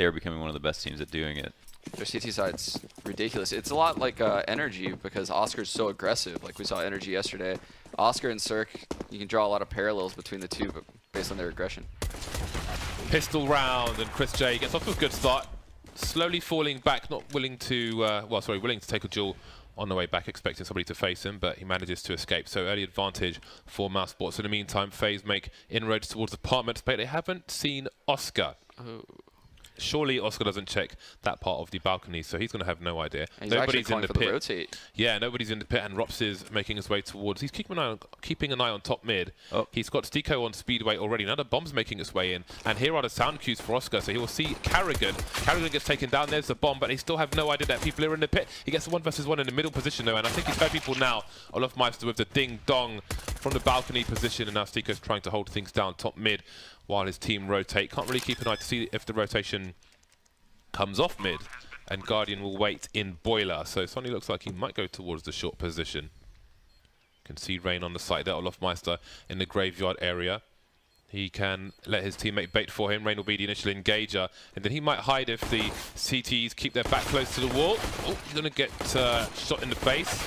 they are becoming one of the best teams at doing it. Their CT side's ridiculous. It's a lot like Energy because Oscar's so aggressive. Like we saw Energy yesterday. Oscar and Cirque, you can draw a lot of parallels between the two but based on their aggression. Pistol round, and Chris J gets off to a good start. Slowly falling back, not willing to, willing to take a duel on the way back, expecting somebody to face him, but he manages to escape. So early advantage for Mousesports. In the meantime, FaZe make inroads towards apartments, but they haven't seen Oscar. Oh. Surely Oscar doesn't check that part of the balcony, so he's going to have no idea. He's nobody's in the pit. Rotate. Yeah, nobody's in the pit, and Rops is making his way towards. He's keeping an eye on top mid. Oh. He's got Stico on speedway already. Now the bomb's making its way in, and here are the sound cues for Oscar. So he will see Carrigan. Carrigan gets taken down. There's the bomb, but they still have no idea that people are in the pit. He gets the 1 versus 1 in the middle position though, and I think he's heard people now. Olofmeister with the ding dong from the balcony position, and now Stico's trying to hold things down top mid while his team rotate. Can't really keep an eye to see if the rotation comes off mid, and Guardian will wait in boiler. So Sonny looks like he might go towards the short position. Can see Rain on the side there. Olofmeister in the graveyard area. He can let his teammate bait for him. Rain will be the initial engager, and then he might hide if the CTs keep their back close to the wall. Oh, he's going to get shot in the face.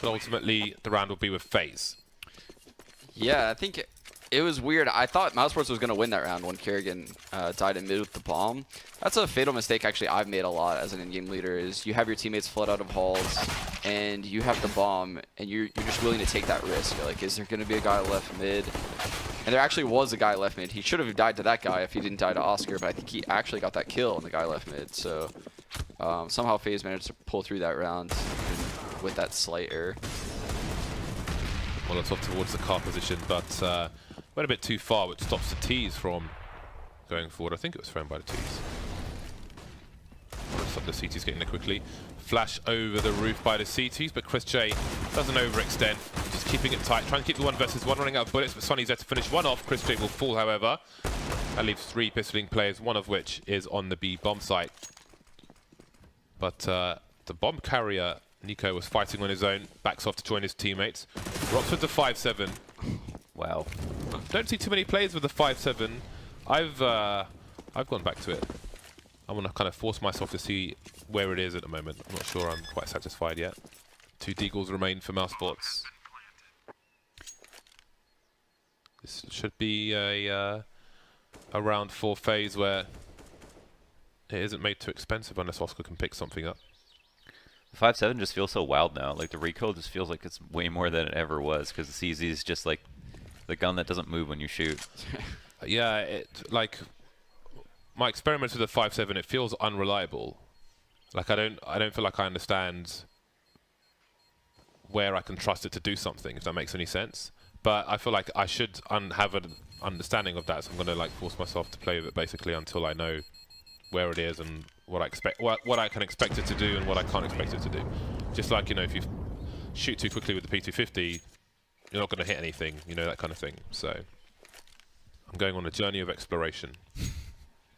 But ultimately, the round will be with FaZe. Yeah, I think it was weird. I thought Mousesports was going to win that round when Kerrigan died in mid with the bomb. That's a fatal mistake actually I've made a lot as an in-game leader, is you have your teammates flood out of halls and you have the bomb and you're just willing to take that risk. You're like, is there going to be a guy left mid? And there actually was a guy left mid. He should have died to that guy if he didn't die to Oscar, but I think he actually got that kill on the guy left mid. So somehow FaZe managed to pull through that round with that slight error. Well, it's off towards the car position, but went a bit too far, which stops the T's from going forward. I think it was thrown by the T's. Stop the CTs getting there quickly. Flash over the roof by the CTs, but Chris J doesn't overextend. Just keeping it tight, trying to keep the 1 versus 1, running out of bullets, but Sonny's there to finish one off. Chris J will fall, however. That leaves 3 pistoling players, one of which is on the B bomb site. But the bomb carrier, Nico, was fighting on his own, backs off to join his teammates. Rocks with the 5-7. Wow. Don't see too many players with the 5-7. I've gone back to it. I want to kind of force myself to see where it is at the moment. I'm not sure I'm quite satisfied yet. 2 deagles remain for Mousesports. This should be a round for FaZe where it isn't made too expensive unless Oscar can pick something up. 5-7 just feels so wild now. Like the recoil just feels like it's way more than it ever was, because the CZ is just like the gun that doesn't move when you shoot. Yeah, like my experiments with the 5-7, it feels unreliable. Like I don't feel like I understand where I can trust it to do something, if that makes any sense. But I feel like I should have an understanding of that, so I'm going to like force myself to play with it basically until I know where it is and what I expect, what I can expect it to do and what I can't expect it to do. Just like, you know, if you shoot too quickly with the P250, you're not going to hit anything, you know, that kind of thing. So I'm going on a journey of exploration.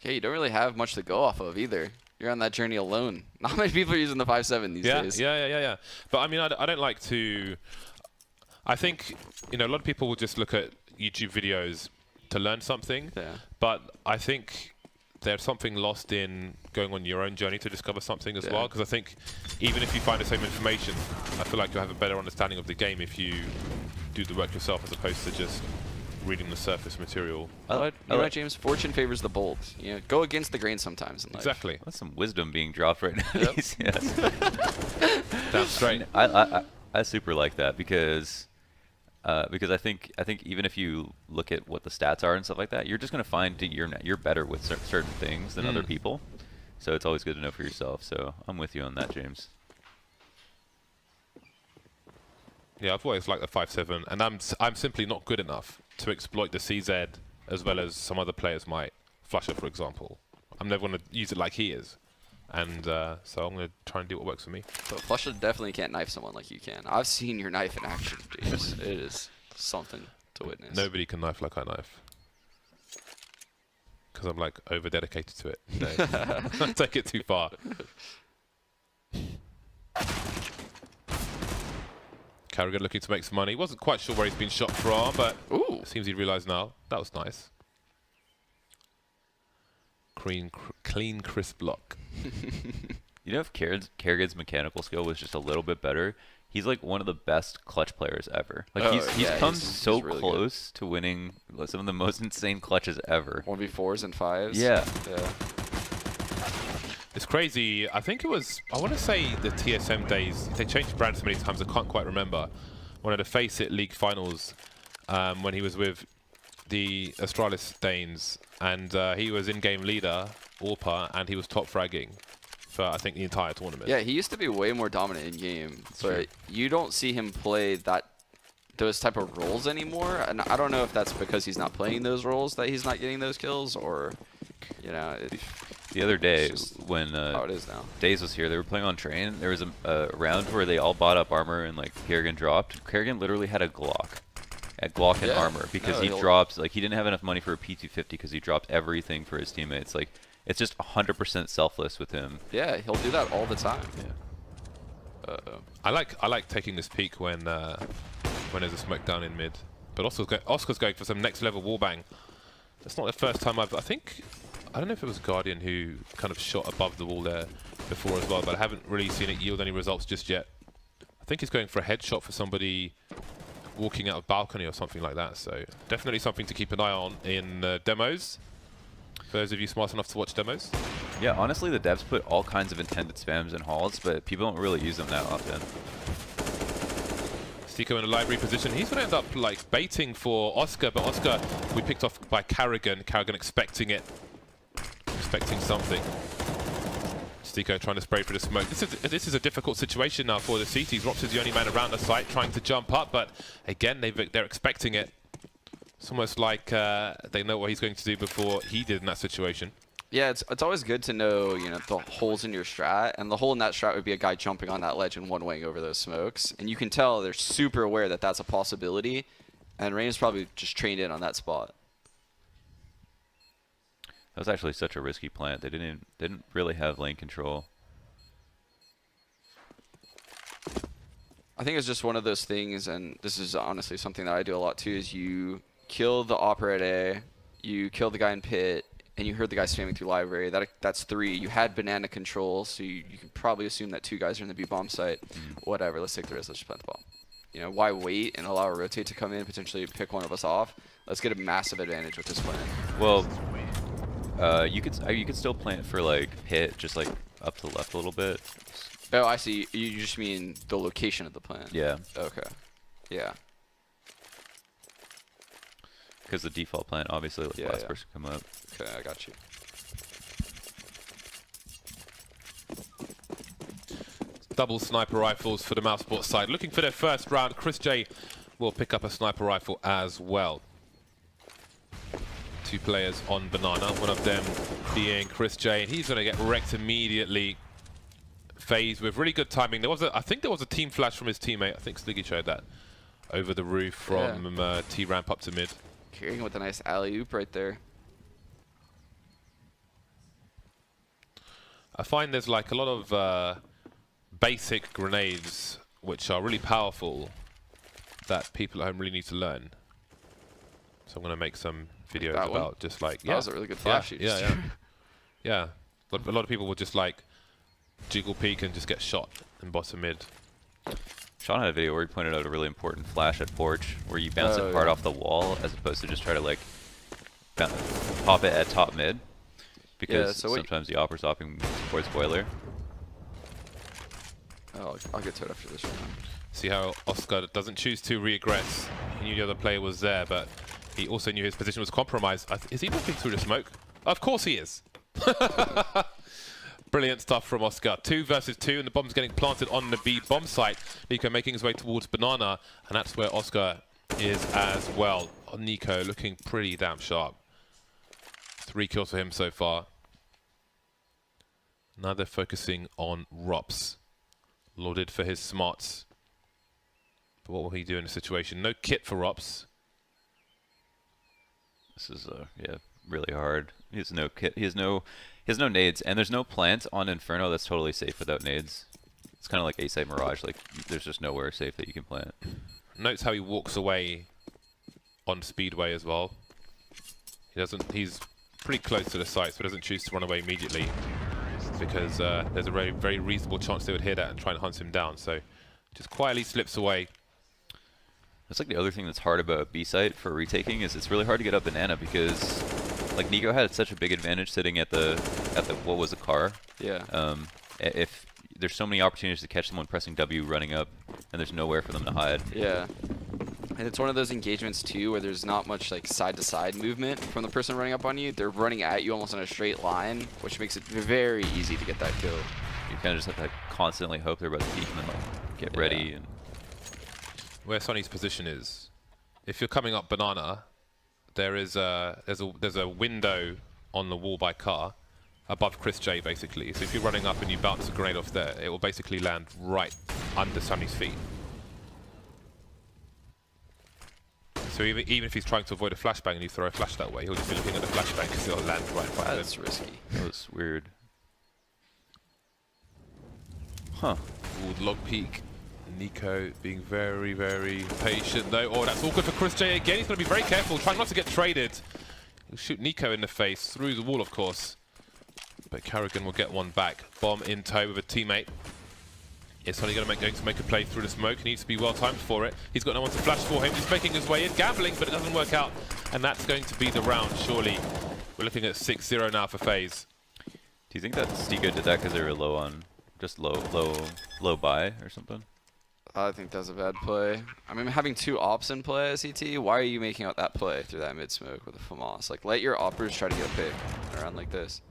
Okay, you don't really have much to go off of either. You're on that journey alone. Not many people are using the 5-7 these days. Yeah. But I mean, I don't like to. I think, you know, a lot of people will just look at YouTube videos to learn something. Yeah. But I think there's something lost in going on your own journey to discover something as well. Because I think even if you find the same information, I feel like you'll have a better understanding of the game if you do the work yourself as opposed to just reading the surface material. You know what, James? Fortune favors the bold. You know, go against the grain sometimes in life. Exactly. That's some wisdom being dropped right now. Yep. Yes. Down straight. I super like that because I think even if you look at what the stats are and stuff like that, you're just gonna find that you're better with certain things than other people. So it's always good to know for yourself. So I'm with you on that, James. Yeah, I've always liked the 5-7, and I'm simply not good enough to exploit the CZ as well as some other players might. Flusher, for example. I'm never going to use it like he is. And so I'm going to try and do what works for me. But Flusher definitely can't knife someone like you can. I've seen your knife in action, James. It is something to witness. Nobody can knife like I knife. Because I'm like over-dedicated to it. So I take it too far. Carrigan looking to make some money. Wasn't quite sure where he's been shot from, but it seems he realised now. That was nice. clean, crisp block. You know, if Kerrigan's mechanical skill was just a little bit better, he's like one of the best clutch players ever. Like he's come so really close to winning some of the most insane clutches ever. 1v4s and 5s. Yeah. It's crazy. I think it was, I want to say the TSM days. They changed brands so many times, I can't quite remember. One of the FaZe League finals when he was with the Astralis Danes, and he was in-game leader, Orpa, and he was top fragging for, I think, the entire tournament. Yeah, he used to be way more dominant in game, but you don't see him play those type of roles anymore. And I don't know if that's because he's not playing those roles that he's not getting those kills, or you know. The other day when how it is now. Daze was here, they were playing on train. There was a round where they all bought up armor and like Kerrigan dropped. Kerrigan literally had a Glock and armor because he dropped, like, he didn't have enough money for a P250 because he dropped everything for his teammates. Like, it's just 100% selfless with him. Yeah, he'll do that all the time. Yeah. I like taking this peek when there's a smoke down in mid. But Oscar's going for some next level wallbang. That's not the first time I don't know if it was Guardian who kind of shot above the wall there before as well, but I haven't really seen it yield any results just yet. I think he's going for a headshot for somebody walking out of balcony or something like that, so definitely something to keep an eye on in demos. For those of you smart enough to watch demos. Yeah, honestly, the devs put all kinds of intended spams in halls, but people don't really use them that often. Stico in a library position. He's going to end up like baiting for Oscar, but Oscar we picked off by Carrigan. Carrigan expecting it. Expecting something. Stico trying to spray for the smoke. This is a difficult situation now for the CTs. Rops is the only man around the site trying to jump up, but again they're expecting it. It's almost like they know what he's going to do before he did in that situation. Yeah, it's always good to know, you know, the holes in your strat, and the hole in that strat would be a guy jumping on that ledge and one-waying over those smokes, and you can tell they're super aware that that's a possibility, and Rain is probably just trained in on that spot. That was actually such a risky plant. They didn't really have lane control. I think it's just one of those things, and this is honestly something that I do a lot too, is you kill the Opera at A, you kill the guy in pit, and you heard the guy spamming through library. That's 3. You had banana control, so you can probably assume that 2 guys are in the B bomb site. Whatever, let's take the risk, let's just plant the bomb. You know, why wait and allow a rotate to come in, potentially pick one of us off? Let's get a massive advantage with this plan. Well, you could still plant for like pit, just like up to the left a little bit. Oh, I see. You just mean the location of the plant. Yeah. Okay. Yeah. Because the default plant, obviously, let the last person come up. Okay, I got you. Double sniper rifles for the Mousesports side. Looking for their first round. Chris J will pick up a sniper rifle as well. 2 players on banana, one of them being Chris J, and he's going to get wrecked immediately. FaZe with really good timing. I think there was a team flash from his teammate. I think Sliggy showed that over the roof from T ramp up to mid. Carrying with a nice alley-oop right there. I find there's like a lot of basic grenades which are really powerful that people at home really need to learn. So I'm going to make some videos about just like... That was a really good flash. Yeah. A lot of people will just like jiggle peek and just get shot in bottom mid. Sean had a video where he pointed out a really important flash at Porch, where you bounce it hard off the wall as opposed to just try to like pop it at top mid, because sometimes the opera's hopping towards boiler. Oh, I'll get to it after this round. See how Oscar doesn't choose to re-aggress. He knew the other player was there, but he also knew his position was compromised. Is he looking through the smoke? Of course he is. Brilliant stuff from Oscar. 2 versus 2, and the bomb's getting planted on the B bomb site. Nico making his way towards banana, and that's where Oscar is as well. Nico looking pretty damn sharp. 3 kills for him so far. Now they're focusing on Rops. Lauded for his smarts. But what will he do in a situation? No kit for Rops. This is really hard. He has no kit. He has no nades, and there's no plant on Inferno that's totally safe without nades. It's kind of like A-Site Mirage. Like, there's just nowhere safe that you can plant. Notice how he walks away on Speedway as well. He's pretty close to the site, so doesn't choose to run away immediately because there's a very, very reasonable chance they would hear that and try and hunt him down. So just quietly slips away. That's like the other thing that's hard about B site for retaking is it's really hard to get up banana because like Nico had such a big advantage sitting at the what was a car. Yeah. If there's so many opportunities to catch someone pressing W running up, and there's nowhere for them to hide. Yeah. And it's one of those engagements too where there's not much like side to side movement from the person running up on you. They're running at you almost in a straight line, which makes it very easy to get that kill. You kind of just have to constantly hope they're about to peek and then like, get ready. And Where Sonny's position is, if you're coming up banana, there's a window on the wall by car above Chris J basically. So if you're running up and you bounce a grenade off there, it will basically land right under Sonny's feet. So even if he's trying to avoid a flashbang and you throw a flash that way, he'll just be looking at the flashbang because it'll land right in front of him. That's risky. that was weird. Huh. Ooh, log peek. Nico being very, very patient though. Oh, that's all good for Chris J again. He's going to be very careful, trying not to get traded. He'll shoot Nico in the face, through the wall of course. But Carrigan will get one back. Bomb in tow with a teammate. Is Sonny going to make a play through the smoke? He needs to be well timed for it. He's got no one to flash for him. He's making his way in, gambling, but it doesn't work out. And that's going to be the round, surely. We're looking at 6-0 now for FaZe. Do you think that Stigo did that because they were low on, just low buy or something? I think that's a bad play. I mean, having two ops in play as CT, why are you making out that play through that mid smoke with a FAMAS? Like, let your oppers try to get a pick around like this.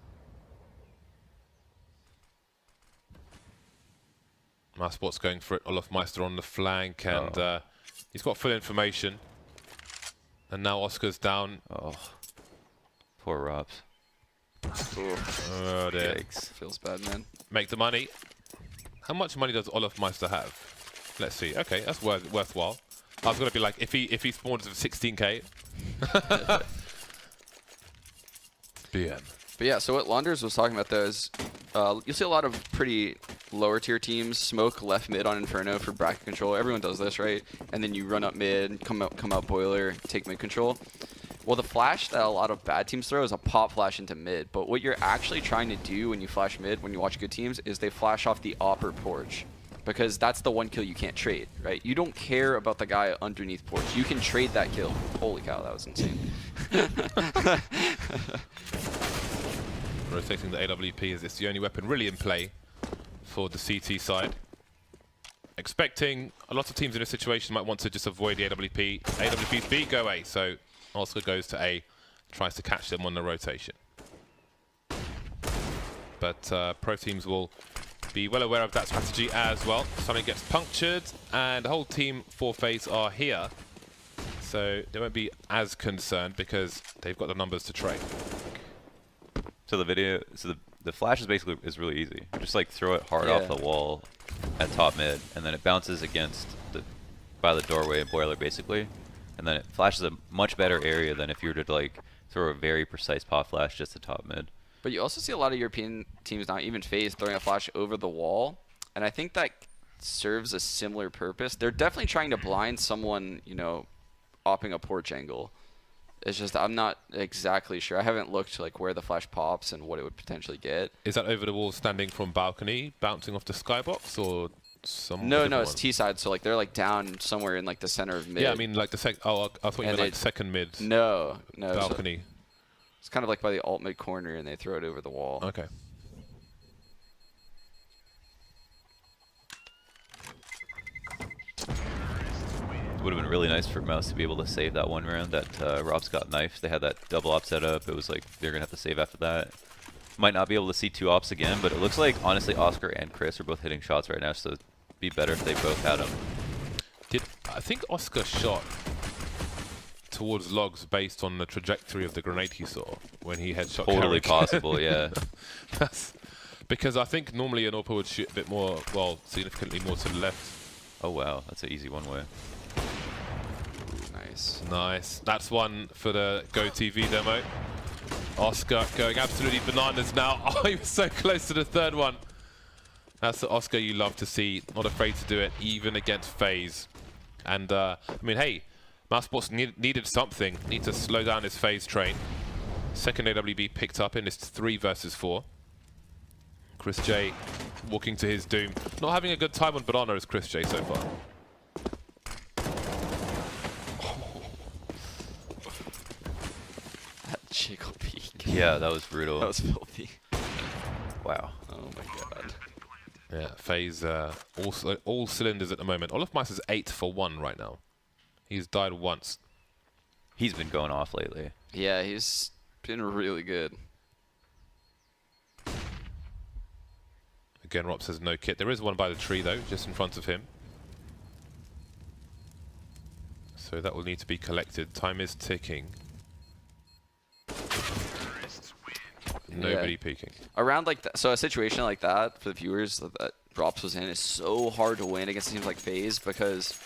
Mousesports going for it. Olofmeister on the flank, and he's got full information. And now Oscar's down. Oh, poor Robs. Oh dear. Yikes. Feels bad, man. Make the money. How much money does Olofmeister have? Let's see. Okay, that's worthwhile. I was gonna be like, if he spawns with 16k. BM. But yeah, so what Launders was talking about though is you'll see a lot of pretty lower tier teams smoke left mid on Inferno for bracket control. Everyone does this, right? And then you run up mid, come out boiler, take mid control. Well, the flash that a lot of bad teams throw is a pop flash into mid. But what you're actually trying to do when you flash mid, when you watch good teams, is they flash off the upper porch. Because that's the one kill you can't trade, right? You don't care about the guy underneath porch. You can trade that kill. Holy cow, that was insane. Rotating the AWP as it's the only weapon really in play for the CT side. Expecting a lot of teams in this situation might want to just avoid the AWP. AWP's B, go A. So Oscar goes to A, tries to catch them on the rotation. But pro teams will be well aware of that strategy as well. Sonic gets punctured, and the whole team for FaZe are here. So they won't be as concerned because they've got the numbers to trade. So the flash is basically really easy. Just like throw it hard off the wall at top mid, and then it bounces against by the doorway and boiler basically, and then it flashes a much better area than if you were to like throw a very precise pop flash just to top mid. But you also see a lot of European teams, not even FaZe, throwing a flash over the wall, and I think that serves a similar purpose. They're definitely trying to blind someone, you know, opping a porch angle. It's just I'm not exactly sure. I haven't looked like where the flash pops and what it would potentially get. Is that over the wall, standing from balcony, bouncing off the skybox, or some? No, it's T side. So like they're like down somewhere in like the center of mid. Yeah, I mean like the Oh, I thought you meant like second mid. No, balcony. So it's kind of like by the alt mid corner, and they throw it over the wall. Okay. It would have been really nice for Mouse to be able to save that one round that Robs got knifed. They had that double op set up. It was like they're going to have to save after that. Might not be able to see two ops again, but it looks like, honestly, Oscar and Chris are both hitting shots right now, so it'd be better if they both had them. I think Oscar shot towards logs based on the trajectory of the grenade he saw when he headshot Totally Carrick. possible, yeah. That's because I think normally an AWP would shoot a bit more, well, significantly more to the left. Oh, wow. That's an easy one way. Nice. Nice. That's one for the Go TV demo. Oscar going absolutely bananas now. Oh, he was so close to the third one. That's the Oscar you love to see. Not afraid to do it, even against FaZe. And, I mean, hey, Mousesports needed something. Need to slow down his FaZe train. Second AWB picked up in this 3 versus 4. Chris J walking to his doom. Not having a good time on Banana as Chris J so far. That jiggle peek. Yeah, that was brutal. That was filthy. Wow. Oh my god. Yeah, FaZe all cylinders at the moment. Olofmeister's 8 for 1 right now. He's died once. He's been going off lately. Yeah, he's been really good. Again, Rob says no kit. There is one by the tree though, just in front of him. So that will need to be collected. Time is ticking. Nobody peeking. Around like that, so a situation like that for the viewers that Drops was in is so hard to win against teams like FaZe because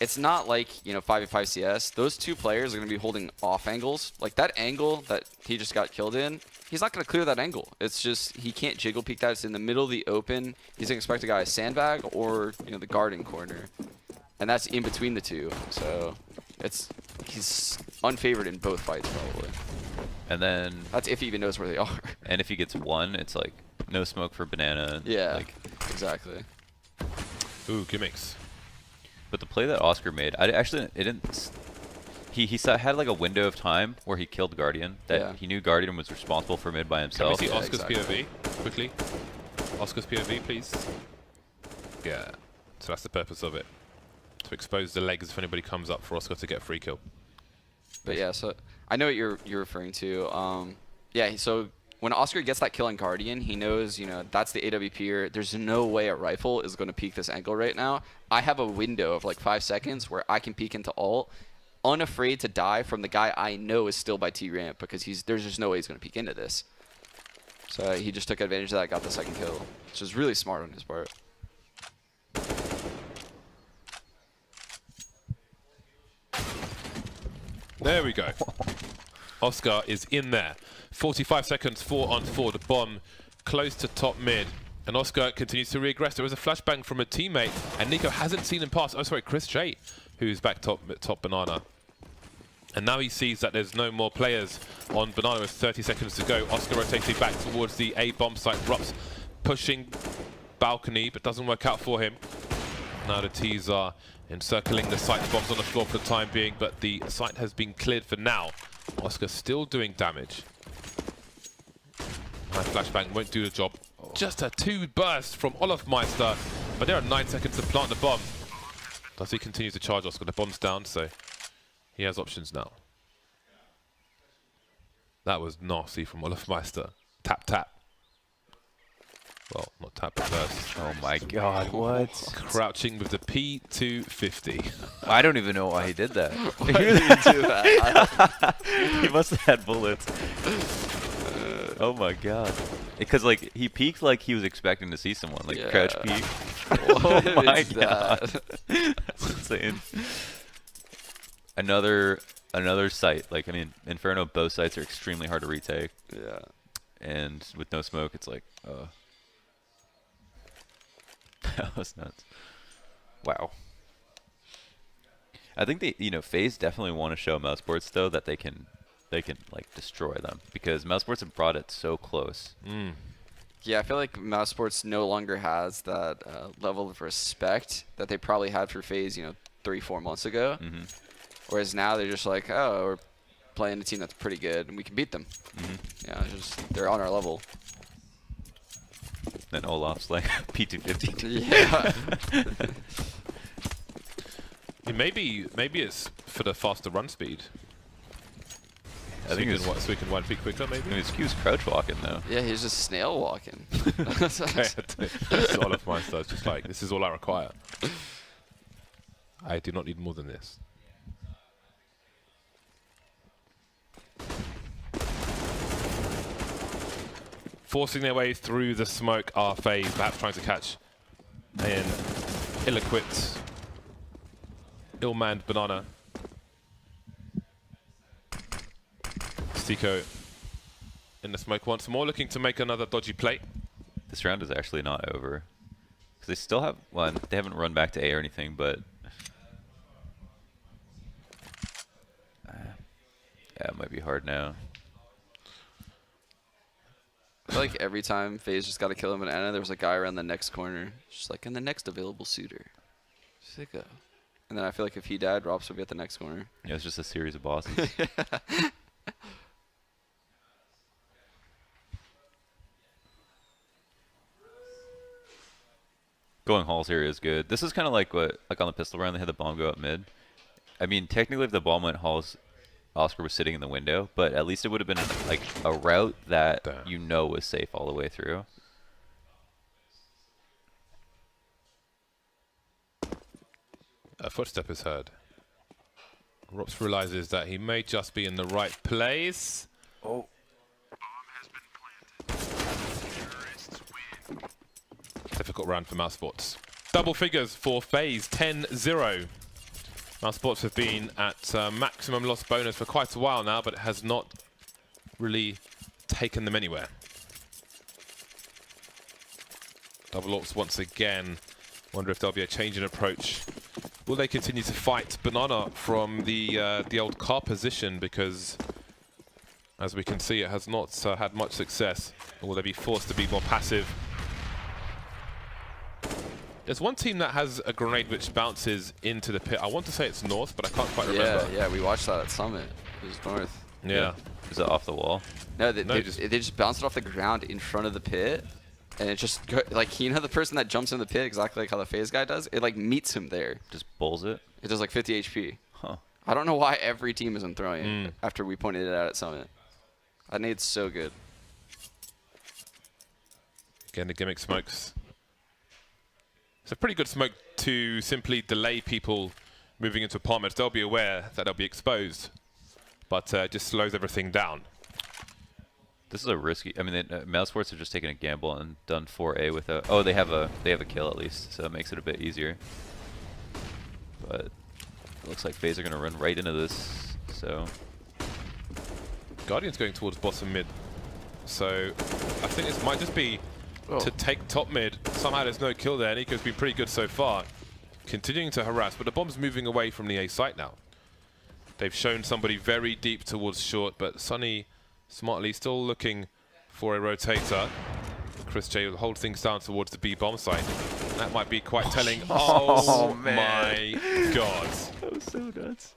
it's not like, you know, 5v5 CS. Those two players are going to be holding off angles. Like that angle that he just got killed in, he's not going to clear that angle. It's just he can't jiggle peek that. It's in the middle of the open. He's going to expect a guy to sandbag or, you know, the guarding corner. And that's in between the two. So he's unfavored in both fights probably. And then That's if he even knows where they are. and if he gets one, it's like no smoke for Banana. Yeah, Like, exactly. Ooh, gimmicks. but the play that Oscar made, it didn't. He had like a window of time where he killed Guardian. That he knew Guardian was responsible for mid by Can we himself. see Yeah, Oscar's exactly. POV quickly? Oscar's POV, please. Yeah. So that's the purpose of it. To expose the legs if anybody comes up for Oscar to get a free kill. But yeah, so I know what you're referring to. Yeah, so when Oscar gets that kill on Guardian, he knows, you know, that's the AWPer. There's no way a rifle is going to peek this angle right now. I have a window of like 5 seconds where I can peek into ult, unafraid to die from the guy I know is still by T-ramp because there's just no way he's going to peek into this. So he just took advantage of that, got the second kill, which is really smart on his part. There we go. Oscar is in there. 45 seconds, 4 on 4. The bomb close to top mid. And Oscar continues to regress. There was a flashbang from a teammate, and Nico hasn't seen him pass. Oh, sorry, Chris J, who's back top Banana. And now he sees that there's no more players on Banana with 30 seconds to go. Oscar rotating back towards the A bomb site. Rups pushing balcony, but doesn't work out for him. Now the T's are encircling the site. The bomb's on the floor for the time being, but the site has been cleared for now. Oscar still doing damage. My flashbang won't do the job. Just a 2 burst from Olofmeister, but there are 9 seconds to plant the bomb. Does he continue to charge Oscar? The bomb's down, so he has options now. That was nasty from Olofmeister. Tap, tap. Well, not tap, but burst. Oh my god, what? Crouching with the P250. I don't even know why he did that. Why did he do that? He must have had bullets. Oh my god. Because like he peeked like he was expecting to see someone, like crouch peek. Oh my god. That's insane. Another site. Like I mean, Inferno, both sites are extremely hard to retake. Yeah. And with no smoke, it's like, that was nuts. Wow. I think FaZe definitely want to show Mousesports though that they can like destroy them because Mousesports have brought it so close. Yeah, I feel like Mousesports no longer has that level of respect that they probably had for FaZe, 3-4 months ago. Whereas now they're just like, oh, we're playing a team that's pretty good and we can beat them. Yeah, they're on our level. Then Olaf's like P250. Yeah. Maybe it's for the faster run speed. I think it's so we can 1 feet quicker, maybe. I mean, Skew's crouch walking though. Yeah, he's just snail walking. That's all of my stuff. Just like, this is all I require. I do not need more than this. Forcing their way through the smoke are FaZe, perhaps trying to catch an ill-equipped, ill-manned Banana. Stico in the smoke once more, looking to make another dodgy play. This round is actually not over. Because they still have one. They haven't run back to A or anything, but yeah, it might be hard now. I feel like every time FaZe just got to kill him in Ana, there was a guy around the next corner. Just like, in the next available suitor. Sicko. And then I feel like if he died, Rops would be at the next corner. Yeah, it's just a series of bosses. Going halls here is good. This is kind of like what, like on the pistol round, they had the bomb go up mid. I mean, technically, if the bomb went halls, Oscar was sitting in the window, but at least it would have been like a route that you know was safe all the way through. A footstep is heard. Rops realizes that he may just be in the right place. Oh. Difficult round for Mousesports. Double figures for FaZe, 10-0. Mousesports have been at maximum loss bonus for quite a while now, but it has not really taken them anywhere. Double Orcs once again. Wonder if there'll be a change in approach. Will they continue to fight Banana from the old car position? Because, as we can see, it has not had much success. Or will they be forced to be more passive? There's one team that has a grenade which bounces into the pit. I want to say it's North, but I can't quite remember. Yeah, we watched that at Summit. It was North. Yeah. Is it off the wall? No, they just bounced it off the ground in front of the pit. And it just, like, you know the person that jumps in the pit, exactly like how the FaZe guy does? It, like, meets him there. Just bowls it? It does, like, 50 HP. Huh. I don't know why every team isn't throwing it after we pointed it out at Summit. That nade's so good. Again, the gimmick smokes. It's a pretty good smoke to simply delay people moving into apartments. They'll be aware that they'll be exposed, but it just slows everything down. This is a risky. I mean, Mousesports have just taken a gamble and done 4A without. Oh, they have a kill at least, so it makes it a bit easier. But it looks like FaZe are going to run right into this. So Guardian's going towards bottom mid, so I think this might just be to take top mid. Somehow there's no kill there. Nico's been pretty good so far, continuing to harass, but the bomb's moving away from the A site now. They've shown somebody very deep towards short, but Sunny smartly still looking for a rotator. Chris J will hold things down towards the B bomb site. That might be quite telling. Oh my god. that was so nuts.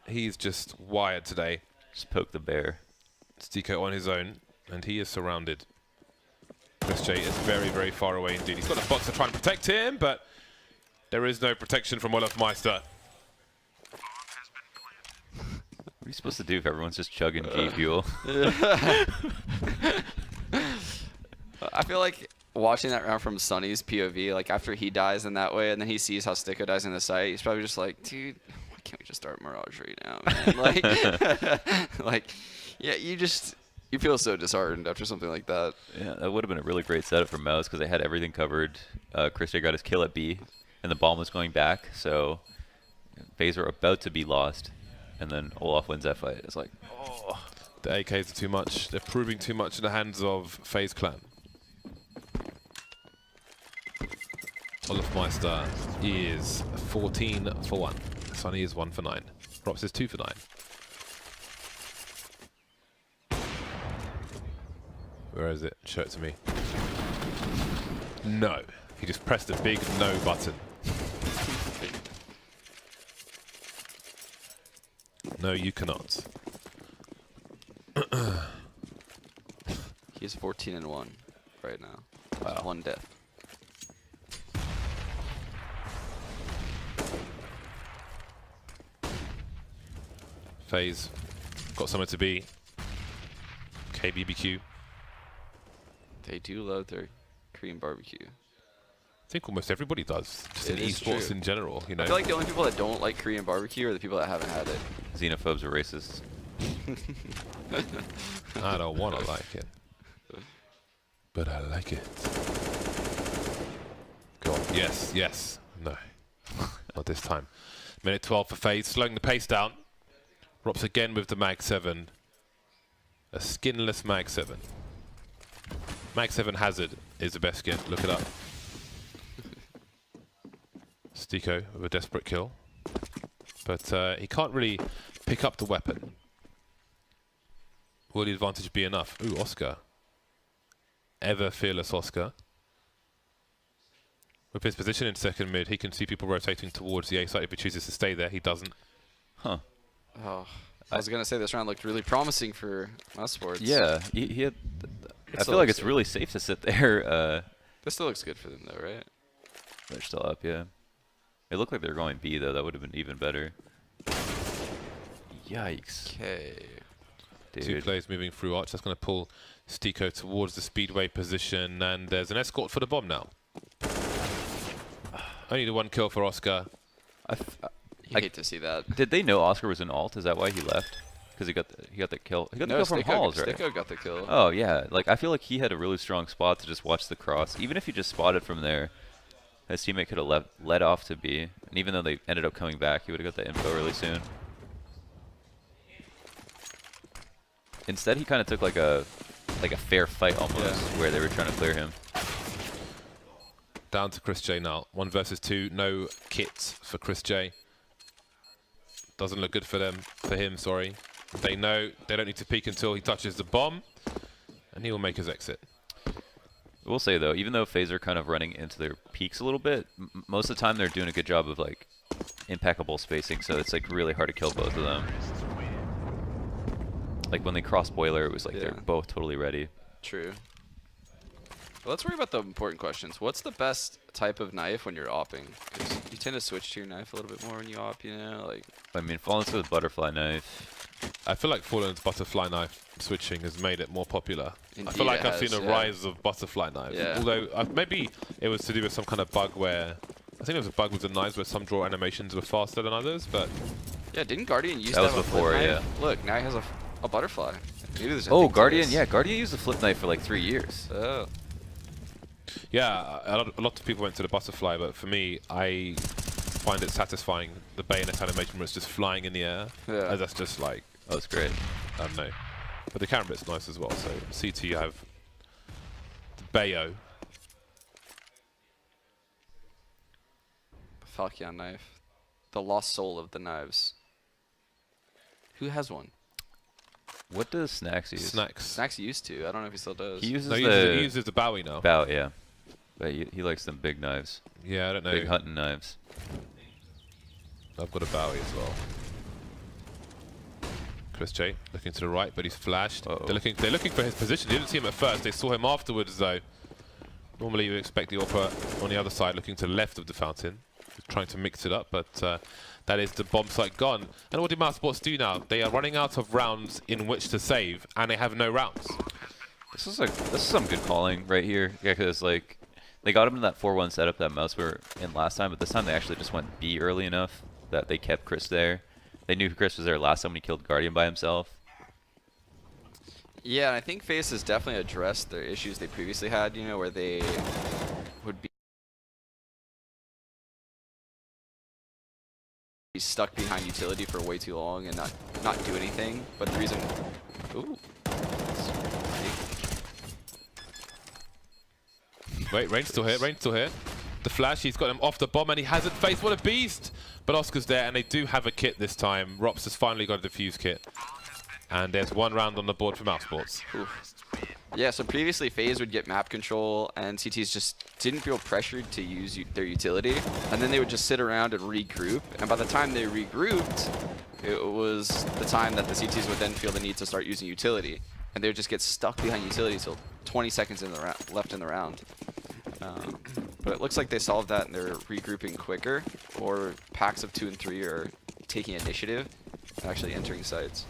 He's just wired today. Just poke the bear. Stico on his own, and he is surrounded. Chris J is very, very far away indeed. He's got a boxer trying to protect him, but there is no protection from Olofmeister. What are you supposed to do if everyone's just chugging G fuel? I feel like watching that round from Sunny's POV, like after he dies in that way, and then he sees how Stico dies in the site, he's probably just like, dude, why can't we just start Mirage right now, man? Like, like, yeah, you feel so disheartened after something like that. Yeah, that would have been a really great setup for Mouse because they had everything covered. Chris J got his kill at B, and the bomb was going back, so FaZe were about to be lost. And then Olaf wins that fight. It's like, oh. The AKs are too much. They're proving too much in the hands of FaZe Clan. Olofmeister is 14 for 1. Sunny is 1 for 9. Props is 2 for 9. Where is it? Show it to me. No. He just pressed the big no button. No, you cannot. He's 14-1 right now. Wow. 1 death. FaZe got somewhere to be. KBBQ. They do love their Korean barbecue. I think almost everybody does. Just in It is esports true. in general, you know. I feel like the only people that don't like Korean barbecue are the people that haven't had it. Xenophobes are racist. I don't want to like it, but I like it. Go on. Yes, yes. No. Not this time. Minute 12 for FaZe, slowing the pace down. Rops again with the Mag 7. A skinless Mag 7. Mag 7 Hazard is the best skin. Look it up. Stico with a desperate kill. But he can't really pick up the weapon. Will the advantage be enough? Ooh, Oscar ever fearless Oscar. With his position in second mid, he can see people rotating towards the A site if he chooses to stay there. He doesn't. Huh. Oh, I was going to say this round looked really promising for Mousesports. Yeah, he had. I feel like it's really safe to sit there. This still looks good for them, though, right? They're still up, yeah. It looked like they were going B, though. That would have been even better. Yikes. Okay. Dude. 2 players moving through Arch. That's going to pull Stico towards the Speedway position, and there's an escort for the bomb now. Only the 1 kill for Oscar. You hate to see that. Did they know Oscar was in alt? Is that why he left? Because he got the kill. He got the kill from Halls, right? Stico got the kill. Oh yeah, like I feel like he had a really strong spot to just watch the cross. Even if he just spotted from there, his teammate could have led off to B. And even though they ended up coming back, he would have got the info really soon. Instead, he kind of took like a fair fight almost, where they were trying to clear him. Down to Chris J now. 1 versus 2. No kits for Chris J. Doesn't look good for him, sorry. They know they don't need to peek until he touches the bomb, and he will make his exit. I will say though, even though FaZe are kind of running into their peaks a little bit, most of the time they're doing a good job of like impeccable spacing, so it's like really hard to kill both of them. Like when they cross boiler, it was like they're both totally ready. True. Well, let's worry about the important questions. What's the best type of knife when you're opping? Because you tend to switch to your knife a little bit more when you op, you know? Like, I mean, Fallen's with butterfly knife. I feel like Fallen's butterfly knife switching has made it more popular. Indeed, I feel like it I've seen a has, rise of butterfly knives. Yeah. Although maybe it was to do with some kind of bug where I think there was a bug with the knives where some draw animations were faster than others. But yeah, didn't Guardian use that was a flip before, knife? yeah. Look, now he has a butterfly. Maybe there's Oh, anything to Guardian, this. yeah, Guardian used the flip knife for like 3 years. Oh. yeah, a lot of people went to the butterfly, but for me, I find it satisfying the bayonet animation where it's just flying in the air. Yeah. That's just like, That was great. I don't know. But the camera bit's nice as well. So CT, you have the Bayo. Falchion knife. The lost soul of the knives. Who has one? What does Snacks use? Snacks used to. I don't know if he still does. He uses No, the he uses the Bowie now. bow, yeah. But he likes them big knives. Yeah, I don't know. Big hunting knives. I've got a Bowie as well. Chris J looking to the right, but he's flashed. They're looking for his position. They didn't see him at first. They saw him afterwards, though. Normally, you expect the offer on the other side, looking to the left of the fountain, trying to mix it up, but that is the bomb site gone. And what do Mousesports do now? They are running out of rounds in which to save, and they have no rounds. This is some good calling right here. Yeah, because like they got him in that 4-1 setup that Mouse were in last time, but this time they actually just went B early enough that they kept Chris there. They knew Chris was there last time when he killed Guardian by himself. Yeah, and I think FaZe has definitely addressed their issues they previously had, you know, where they would be stuck behind utility for way too long and not do anything. But the reason... Ooh. Wait, Rain's still here, Rain's still here. The flash, he's got him off the bomb and he hasn't faced. What a beast! But Oscar's there and they do have a kit this time. Rops has finally got a defuse kit. And there's 1 round on the board for Mousesports. Yeah, so previously FaZe would get map control and CTs just didn't feel pressured to use their utility. And then they would just sit around and regroup. And by the time they regrouped, it was the time that the CTs would then feel the need to start using utility. And they would just get stuck behind utility until 20 seconds in the left in the round. But it looks like they solved that and they're regrouping quicker, or packs of 2 and 3 are taking initiative and actually entering sites.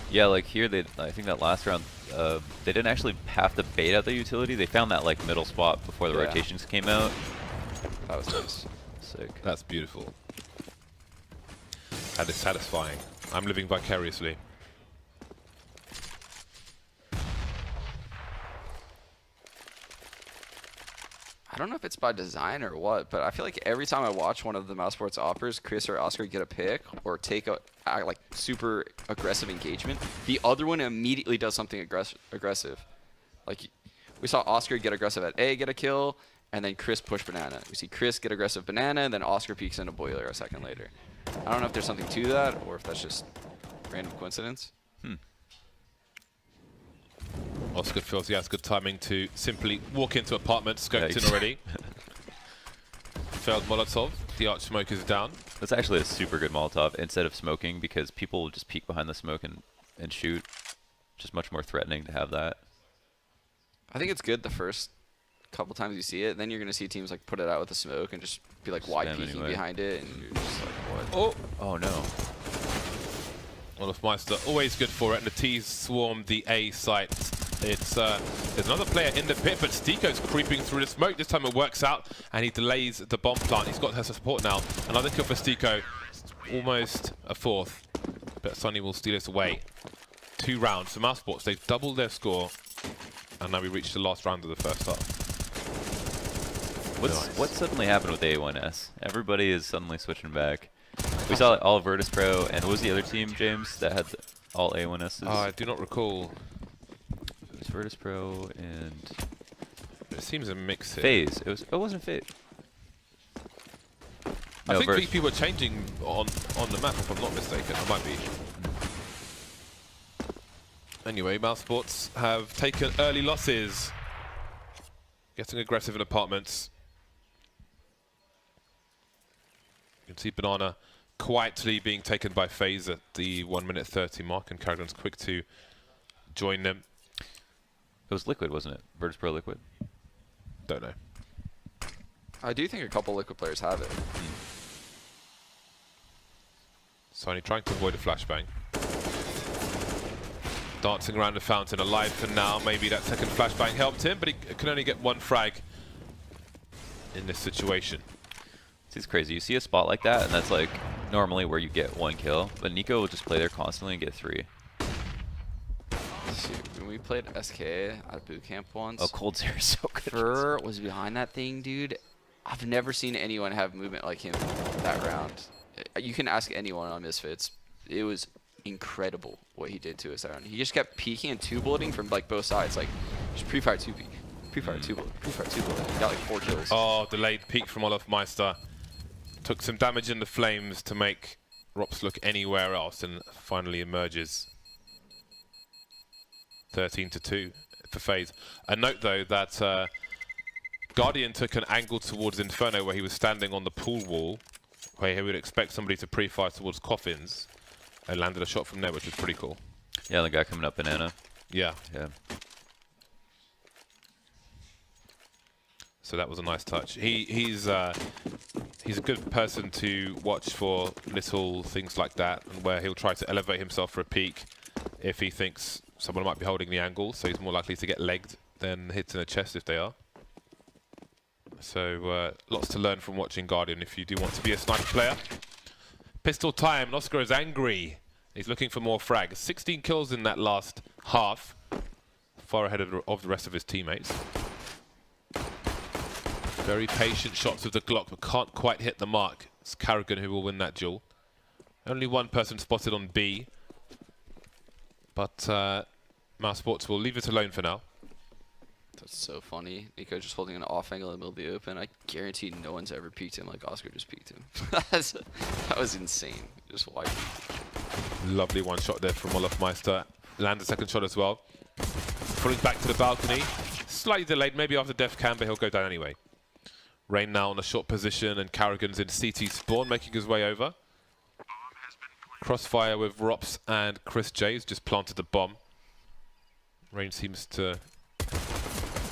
Yeah, like here, I think that last round, they didn't actually have to bait out the utility. They found that like middle spot before the rotations came out. That was nice. Sick. That's beautiful. That is satisfying. I'm living vicariously. I don't know if it's by design or what, but I feel like every time I watch one of the Mousesports offers, Chris or Oscar get a pick or take a like super aggressive engagement, the other one immediately does something aggressive. Like we saw Oscar get aggressive at A, get a kill, and then Chris push banana. We see Chris get aggressive banana, and then Oscar peeks into boiler a second later. I don't know if there's something to that or if that's just random coincidence. Oscar feels he has good timing to simply walk into apartment, scoped in already. Failed Molotov. The arch smoke is down. That's actually a super good Molotov instead of smoking, because people will just peek behind the smoke and shoot. Just much more threatening to have that. I think it's good the first couple times you see it. Then you're going to see teams like put it out with the smoke and just be like wide peeking anyway. behind it. And you're just like, what? Oh! Oh no. Olaf Meister always good for it, and the T's swarm the A site. It's there's another player in the pit, but Stiko's creeping through the smoke. This time it works out, and he delays the bomb plant. He's got her support now. Another kill for Stiko. Almost a fourth, but Sonny will steal us away. 2 rounds for Mousesports. They've doubled their score, and now we reach the last round of the first half. What suddenly happened with A1S? Everybody is suddenly switching back. We saw all Virtus Pro, and what was the other team, James, that had all A1Ss? I do not recall. It was Virtus Pro and It seems a mix here. FaZe. It wasn't FaZe. I No, think Virtus. VP were changing on the map, if I'm not mistaken. I might be. Anyway, Mousesports have taken early losses. Getting aggressive in apartments. You can see Banana quietly being taken by FaZe at the 1:30 mark, and Carrigan's quick to join them. It was Liquid, wasn't it? Virtus Pro Liquid. Don't know. I do think a couple Liquid players have it. Sony trying to avoid a flashbang. Dancing around the fountain, alive for now. Maybe that second flashbang helped him, but he can only get 1 frag in this situation. It's crazy. You see a spot like that, and that's like normally where you get 1 kill, but Nico will just play there constantly and get 3. Shoot, when we played SK at boot camp once, Oh, Cold Zero is so good. Fur was behind that thing, dude. I've never seen anyone have movement like him that round. You can ask anyone on Misfits. It was incredible what he did to us that round. He just kept peeking and 2-bulleting from like both sides, like just pre-fire 2-peek, pre-fire 2-bullet, pre-fire 2-bullet. He got like 4 kills. Oh, delayed peek from Olaf Meister. Took some damage in the flames to make Rops look anywhere else, and finally emerges 13-2 for FaZe. A note though that Guardian took an angle towards Inferno where he was standing on the pool wall, where he would expect somebody to pre-fire towards coffins, and landed a shot from there, which was pretty cool. Yeah, the guy coming up banana. Yeah. Yeah. So that was a nice touch. He's a good person to watch for little things like that, and where he'll try to elevate himself for a peek if he thinks someone might be holding the angle, so he's more likely to get legged than hit in the chest if they are. So lots to learn from watching Guardian if you do want to be a sniper player. Pistol time, and Oscar is angry. He's looking for more frags. 16 kills in that last half, far ahead of the rest of his teammates. Very patient shots with the Glock, but can't quite hit the mark. It's Carrigan who will win that duel. Only 1 person spotted on B, but Mousesports will leave it alone for now. That's so funny. Nico just holding an off angle in the middle of the open. I guarantee no one's ever peeked him like Oscar just peeked him. That was insane. Just wide. Lovely 1 shot there from Olaf Meister. Lands a 2nd shot as well. Pulling back to the balcony. Slightly delayed, maybe after def cam, but he'll go down anyway. Rain now on a short position, and Carrigan's in CT spawn, making his way over. Crossfire with Rops and Chris J, who's just planted the bomb. Rain seems to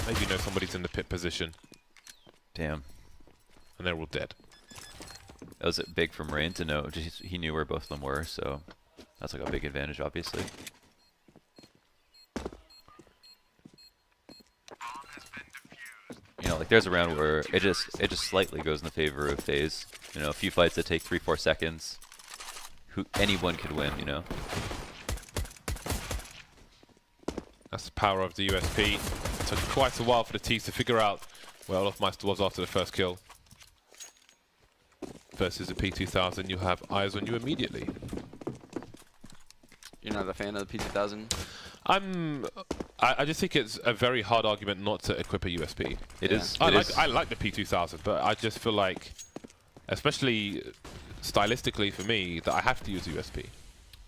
maybe know somebody's in the pit position, Damn. and they're all dead. That was big from Rain to know. Just, he knew where both of them were, so that's like a big advantage, obviously. You know, like there's a round where it just slightly goes in the favor of FaZe. You know, a few fights that take 3-4 seconds. Anyone could win, you know. That's the power of the USP. It took quite a while for the T's to figure out where Olaf Meister was after the first kill. Versus the P2000, you have eyes on you immediately. You're not a fan of the P2000? I just think it's a very hard argument not to equip a USP. It is. I like the P2000, but I just feel like, especially stylistically for me, that I have to use USP.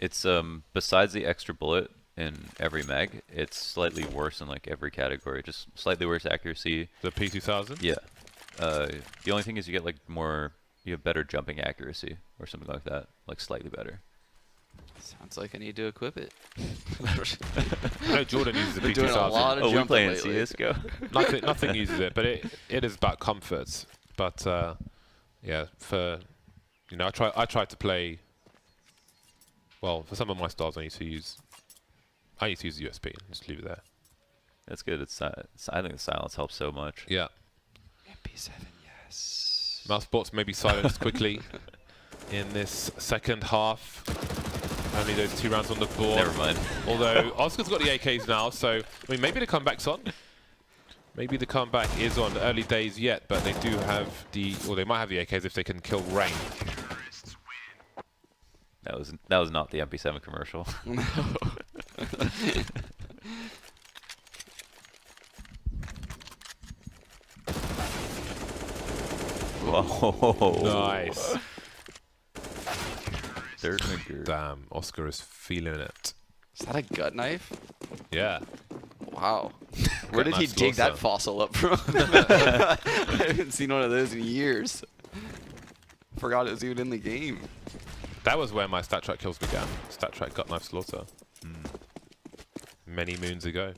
It's besides the extra bullet, in every mag. It's slightly worse in like every category. Just slightly worse accuracy. The P2000? Yeah. The only thing is you get like you have better jumping accuracy or something like that, like slightly better. Sounds like I need to equip it. I know Jordan uses the Been doing a P2000. lot of Oh, we jumping play in lately. CS:GO. Nothing uses it, but it is about comforts. But yeah, for I try to play. Well, for some of my styles, I need to use USP. Just leave it there. That's good. I think the silence helps so much. Yeah. MP7, yes. Mousesports may be silenced quickly in this second half. Only those 2 rounds on the board. Never mind. Although Oscar's got the AKs now, so I mean maybe the comeback's on. Maybe the comeback is on. Early days yet, but they do have they might have the AKs if they can kill Rain. That was not the MP7 commercial. No. Whoa. Nice. Third finger. Damn, Oscar is feeling it. Is that a gut knife? Yeah. Wow. Where did he knife dig that also. fossil up from? I haven't seen one of those in years. Forgot it was even in the game. That was where my stat track kills began. Stat track gut knife slaughter. Many moons ago.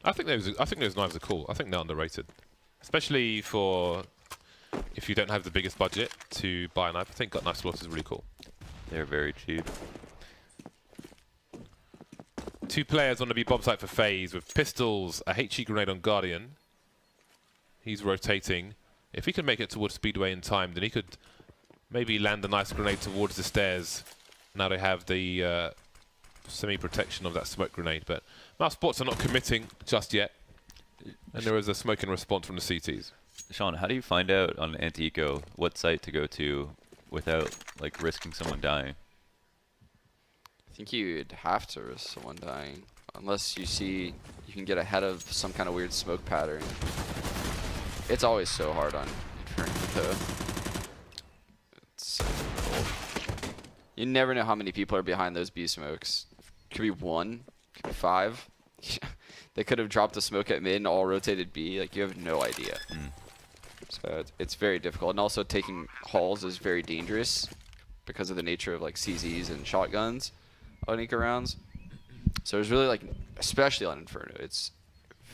I think those knives are cool. I think they're underrated, especially for if you don't have the biggest budget to buy a knife. I think gut knife slaughter is really cool. They're very cheap. 2 players on the B bomb site for FaZe with pistols, a HE grenade on Guardian. He's rotating. If he can make it towards Speedway in time, then he could maybe land a nice grenade towards the stairs. Now they have the semi-protection of that smoke grenade, but Mousesports are not committing just yet. And there is a smoke in response from the CTs. Sean, how do you find out on anti-eco what site to go to without like risking someone dying? I think you'd have to risk someone dying. Unless you see you can get ahead of some kind of weird smoke pattern. It's always so hard on Inferno though. It's so difficult. You never know how many people are behind those B smokes. Could be 1, could be 5. They could have dropped a smoke at mid and all rotated B. Like, you have no idea. So it's very difficult. And also taking halls is very dangerous because of the nature of like CZs and shotguns on eco rounds. So it's really like, especially on Inferno, it's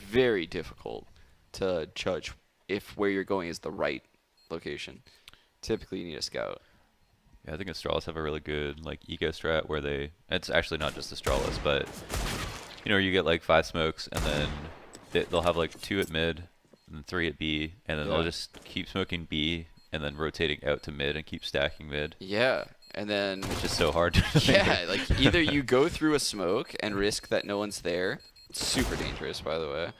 very difficult to judge if where you're going is the right location. Typically you need a scout. Yeah, I think Astralis have a really good like eco strat where it's actually not just Astralis, but you get like 5 smokes and then they'll have like 2 at mid and 3 at B, and then they'll just keep smoking B and then rotating out to mid and keep stacking mid. Yeah, and then It's just so hard to yeah, like either you go through a smoke and risk that no one's there, super dangerous by the way,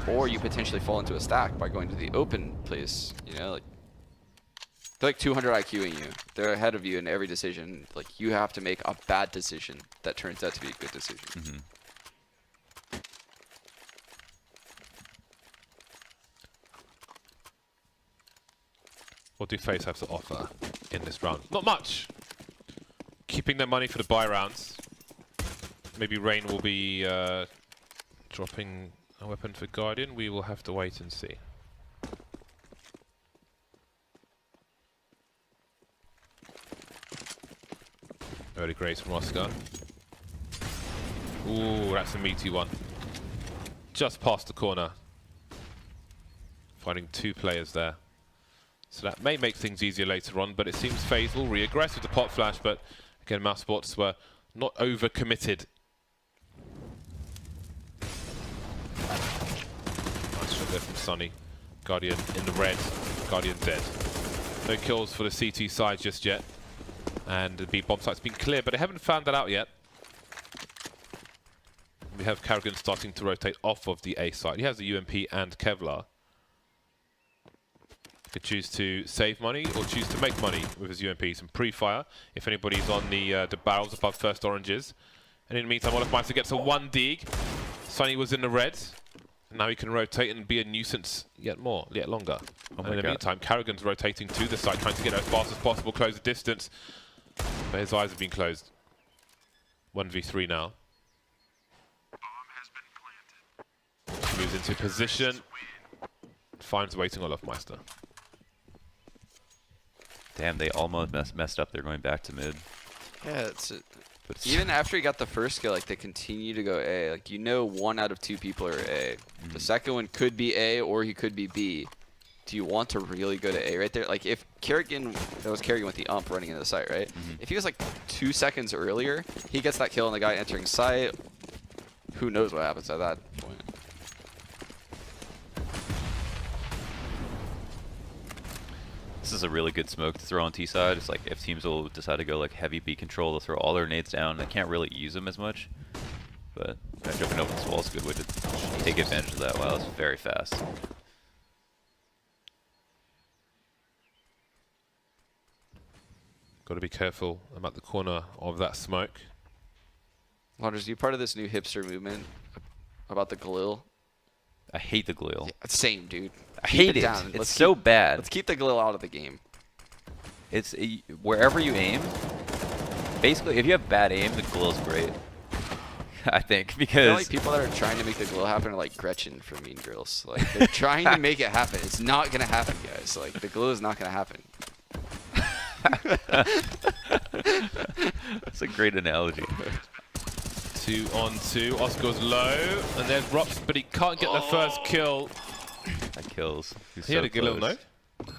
or you potentially fall into a stack by going to the open place. Like they're like 200 IQ in you. They're ahead of you in every decision. Like you have to make a bad decision that turns out to be a good decision. What do FaZe have to offer in this round? Not much. Keeping their money for the buy rounds. Maybe Rain will be dropping a weapon for Guardian. We will have to wait and see. Early grace from Oscar. Ooh, that's a meaty one. Just past the corner. Finding 2 players there. So that may make things easier later on, but it seems FaZe will re-aggress with the pot flash, but again, Mousesports were not over-committed. Nice shot there from Sunny. Guardian in the red, Guardian dead. No kills for the CT side just yet. And the B bomb site's been clear, but they haven't found that out yet. We have Carrigan starting to rotate off of the A side. He has the UMP and Kevlar. Could choose to save money or choose to make money with his UMPs and pre-fire if anybody's on the barrels above first oranges. And in the meantime, Olaf Meister gets a 1 dig. Sunny was in the red. Now he can rotate and be a nuisance yet longer. Oh And my in the God. meantime, Carrigan's rotating to the side, trying to get as fast as possible, close the distance. But his eyes have been closed. 1v3 now. Moves into position. Finds waiting on Olofmeister. Damn, they almost messed up. They're going back to mid. Yeah, it's But it's even after he got the first kill, like they continue to go A. Like 1 out of 2 people are A. The second one could be A or he could be B. Do you want to really go to A right there? Like if Kerrigan, that was Kerrigan with the ump running into the site, right? If he was like 2 seconds earlier, he gets that kill on the guy entering site. Who knows what happens at that point? This is a really good smoke to throw on T side. It's like if teams will decide to go like heavy B control, they'll throw all their nades down. They can't really use them as much, but jumping over this wall is a good way to take advantage of that. Wow, it's very fast. Got to be careful about the corner of that smoke. Launders, you part of this new hipster movement about the Galil? I hate the Galil. Yeah, same, dude. I Keep hate it. down. It's so bad. Let's keep the Galil out of the game. It's wherever you aim. Basically, if you have bad aim, the Galil's great. I think I feel because like people that are trying to make the Galil happen are like Gretchen from Mean Girls. Like they're trying to make it happen. It's not gonna happen, guys. Like the Galil is not gonna happen. that's a great analogy. 2 on 2. Oscar's low, and there's Rops, but he can't get the first kill. That kills. He's He so had a good little close. note.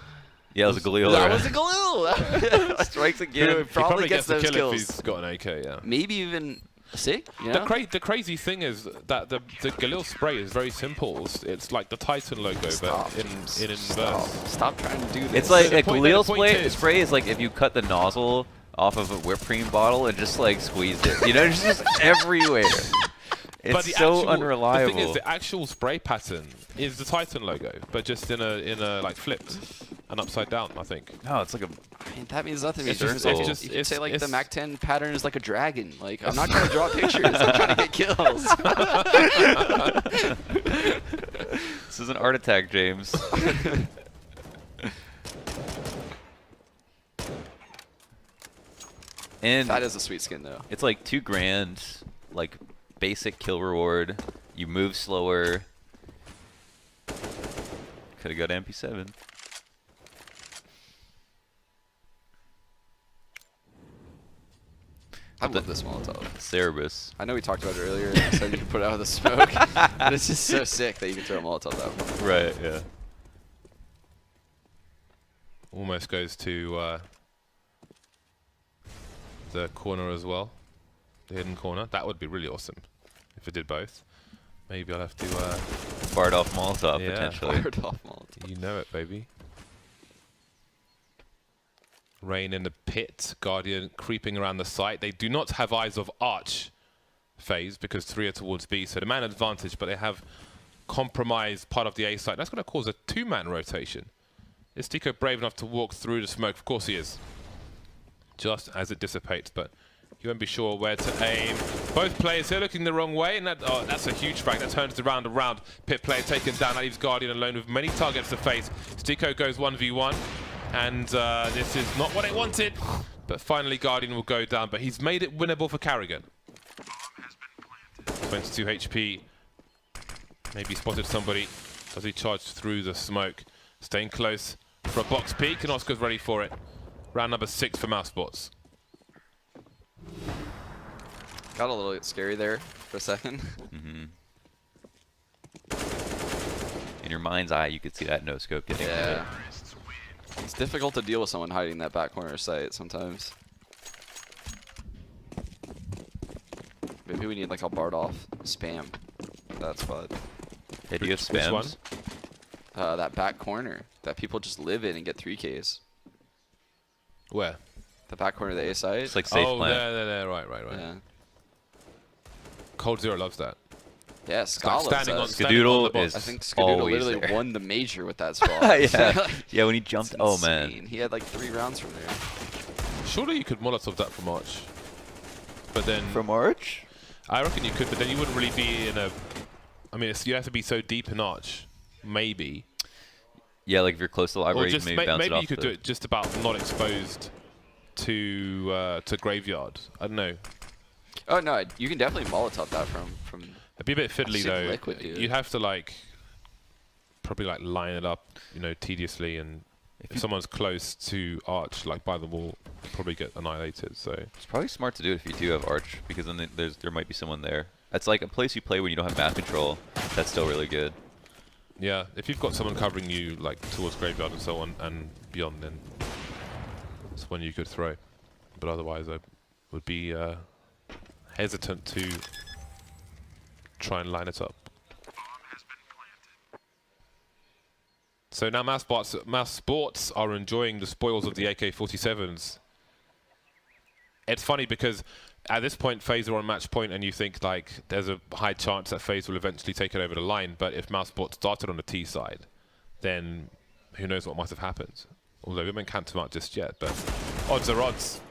Yeah, it was a Galil. That right? was a Galil. Strikes again. He Probably gets the those kill kills. if he's got an AK, yeah. Maybe even see. You know? The crazy thing is that the Galil spray is very simple. It's like the Titan logo, Stop. but in Stop. inverse. Stop trying to do this. It's like The a point- Galil the point is- spray is like if you cut the nozzle off of a whipped cream bottle and just like squeezed it. You know, it's just everywhere. It's But the so actual, unreliable. The thing is, the actual spray pattern is the Titan logo, but just in a like flipped and upside down, I think. No, it's like a. I mean, that means nothing. It's You just- can it's say- just- you can say like the it's- Mac 10 pattern is like a dragon. Like I'm not trying to draw pictures. I'm trying to get kills. This is an art attack, James. And That is a sweet skin though. it's like $2,000, like basic kill reward. You move slower. Could have got MP7. I love this Molotov. Cerebus. I know we talked about it earlier. And I said you can put it out of the smoke, but it's just so sick that you can throw a Molotov that far. Right. Yeah. Almost goes to the corner as well, the hidden corner. That would be really awesome if it did both. Maybe I'll have to. Fired off Molotov Yeah. potentially. Fired off Molotov. You know it, baby. Rain in the pit. Guardian creeping around the site. They do not have eyes of Arch FaZe because 3 are towards B. So the man advantage, but they have compromised part of the A site. That's going to cause a 2-man rotation. Is Tico brave enough to walk through the smoke? Of course he is. Just as it dissipates, but you won't be sure where to aim. Both players here looking the wrong way, and that's a huge frag. That turns the round around. Pit player taken down. That leaves Guardian alone with many targets to face. Stico goes 1v1, and this is not what it wanted. But finally, Guardian will go down, but he's made it winnable for Carrigan. 22 HP. Maybe spotted somebody as he charged through the smoke. Staying close for a box peek, and Oscar's ready for it. Round number 6 for Mousesports. Got a little scary there for a second. In your mind's eye, you could see that no scope getting hit. Yeah. It's difficult to deal with someone hiding in that back corner site sometimes. Maybe we need like a Bard off spam that spot. Hey, do you have Which spams? one? That back corner that people just live in and get 3Ks. Where? The back corner of the A site. It's like safe Oh, plant. there. Right. Yeah. Cold Zero loves that. Yeah, It's like Scala standing on does. standing on the Skadoodle box. is I think Skadoodle always literally there. won the major with that spot. Yeah. Like, Yeah, when he jumped. it's Oh man. insane. He had like 3 rounds from there. Surely you could Molotov that from Arch. But then From Arch? I reckon you could, but then you wouldn't really be in a I mean, you have to be so deep in Arch, maybe. Yeah, like if you're close to the Or library, just you maybe bounce it maybe off you could do it just about not exposed to Graveyard. I don't know. Oh no, you can definitely Molotov that from. It'd be a bit fiddly though. Liquid, dude. You'd have to like probably like line it up, tediously, and if someone's close to Arch, like by the wall, you'd probably get annihilated. So it's probably smart to do it if you do have Arch, because then there might be someone there. That's like a place you play when you don't have map control. That's still really good. yeah, if you've got someone covering you like towards Graveyard and so on and beyond, then it's when you could throw. But otherwise, I would be hesitant to try and line it up. So now Mousesports are enjoying the spoils of the AK-47s. It's funny because at this point, FaZe are on match point, and you think like there's a high chance that FaZe will eventually take it over the line. But if Mousesports started on the T side, then who knows what might have happened. Although we haven't camped them out just yet, but odds are odds.